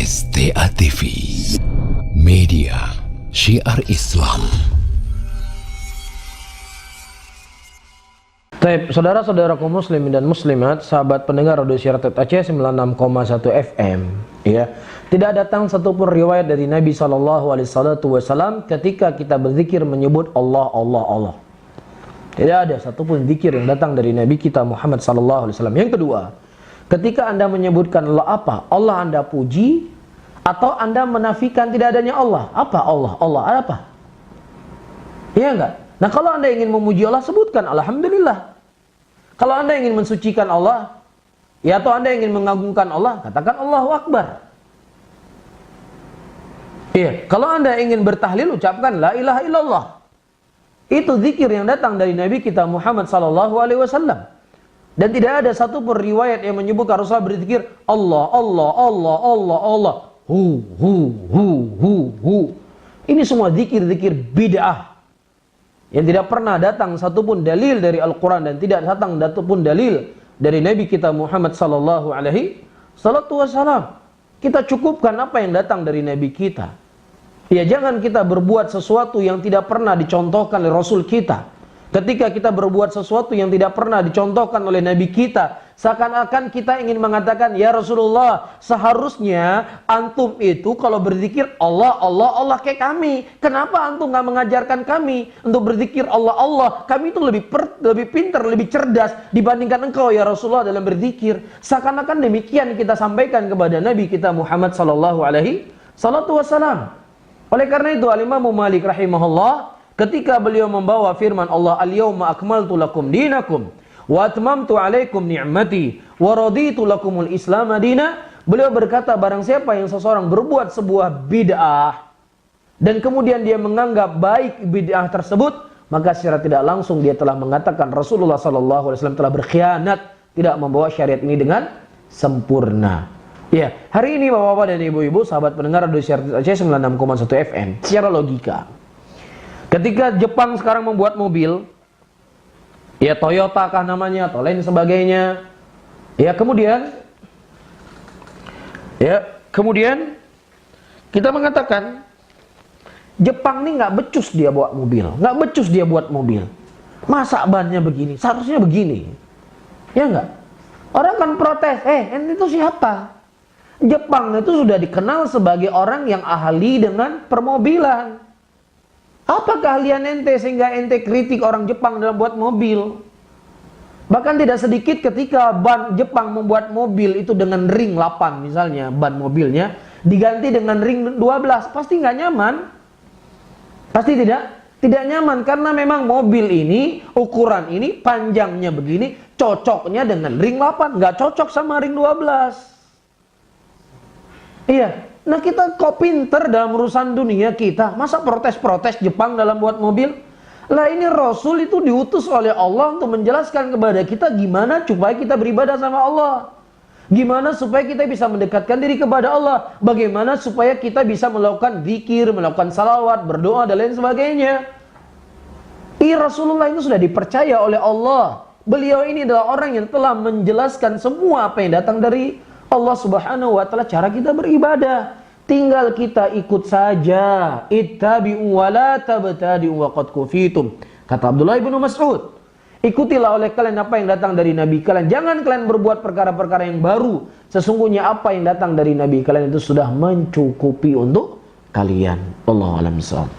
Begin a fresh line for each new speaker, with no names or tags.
STA TV, media syiar Islam.
Baik, saudara-saudaraku muslimin dan muslimat, sahabat pendengar Radio Syiar Aceh 96,1 FM, ya. Tidak datang satupun riwayat dari Nabi SAW ketika kita berzikir menyebut Allah, Allah, Allah. Tidak ada satupun zikir yang datang dari Nabi kita Muhammad SAW. Yang kedua, ketika Anda menyebutkan Allah apa? Allah Anda puji atau Anda menafikan tidak adanya Allah? Apa Allah? Allah apa? Iya enggak? Nah, kalau Anda ingin memuji Allah, sebutkan Alhamdulillah. Kalau Anda ingin mensucikan Allah, ya, atau Anda ingin mengagungkan Allah, katakan Allahu Akbar. Iya, kalau Anda ingin bertahlil, ucapkan La ilaha illallah. Itu zikir yang datang dari Nabi kita Muhammad SAW. Dan tidak ada satupun riwayat yang menyebutkan Rasulullah berzikir Allah, Allah, Allah, Allah, Allah. Hu. Ini semua zikir-zikir bid'ah yang tidak pernah datang satupun dalil dari Al-Quran dan tidak datang satupun dalil dari Nabi kita Muhammad SAW. Kita cukupkan apa yang datang dari Nabi kita. Ya, jangan kita berbuat sesuatu yang tidak pernah dicontohkan oleh Rasul kita. Ketika kita berbuat sesuatu yang tidak pernah dicontohkan oleh Nabi kita, seakan-akan kita ingin mengatakan, ya Rasulullah, seharusnya antum itu kalau berzikir Allah, Allah, Allah kayak kami. Kenapa antum nggak mengajarkan kami untuk berzikir Allah, Allah? Kami itu lebih pintar, lebih cerdas dibandingkan engkau ya Rasulullah dalam berzikir. Seakan-akan demikian kita sampaikan kepada Nabi kita Muhammad SAW. Oleh karena itu Al-Imam Malik rahimahullah, ketika beliau membawa firman Allah, Al-yawma akmaltu lakum dinakum wa atmamtu alaikum ni'mati wa raditu lakumul Islam madina. Beliau berkata, barang siapa yang seseorang berbuat sebuah bid'ah dan kemudian dia menganggap baik bid'ah tersebut, maka secara tidak langsung dia telah mengatakan Rasulullah SAW telah berkhianat, tidak membawa syariat ini dengan sempurna. Ya, hari ini bapak-bapak dan ibu-ibu, sahabat pendengar Radio Syiar Aceh 96,1 FM, secara logika, ketika Jepang sekarang membuat mobil, ya Toyota kah namanya atau lain sebagainya, ya kemudian kita mengatakan Jepang ini nggak becus dia buat mobil, nggak becus dia buat mobil. Masa bannya begini, seharusnya begini, ya nggak? Orang kan protes, ente itu siapa? Jepang itu sudah dikenal sebagai orang yang ahli dengan permobilan. Apa keahlian ente sehingga ente kritik orang Jepang dalam buat mobil? Bahkan tidak sedikit ketika ban Jepang membuat mobil itu dengan ring 8 misalnya, ban mobilnya diganti dengan ring 12, pasti nggak nyaman. Pasti tidak nyaman karena memang mobil ini, ukuran ini, panjangnya begini, cocoknya dengan ring 8, nggak cocok sama ring 12. Iya, nah kita kok pinter dalam urusan dunia kita, masa protes-protes Jepang dalam buat mobil? Lah ini Rasul itu diutus oleh Allah untuk menjelaskan kepada kita gimana supaya kita beribadah sama Allah. Gimana supaya kita bisa mendekatkan diri kepada Allah. Bagaimana supaya kita bisa melakukan zikir, melakukan salawat, berdoa dan lain sebagainya. Rasulullah itu sudah dipercaya oleh Allah. Beliau ini adalah orang yang telah menjelaskan semua apa yang datang dari Allah Subhanahu wa ta'ala cara kita beribadah. Tinggal kita ikut saja. Ittabi'u wa la tabtadi'u wa qad kufitum. Kata Abdullah bin Mas'ud, ikutilah oleh kalian apa yang datang dari Nabi kalian. Jangan kalian berbuat perkara-perkara yang baru. Sesungguhnya apa yang datang dari Nabi kalian itu sudah mencukupi untuk kalian. Wallahu a'lam bishawab.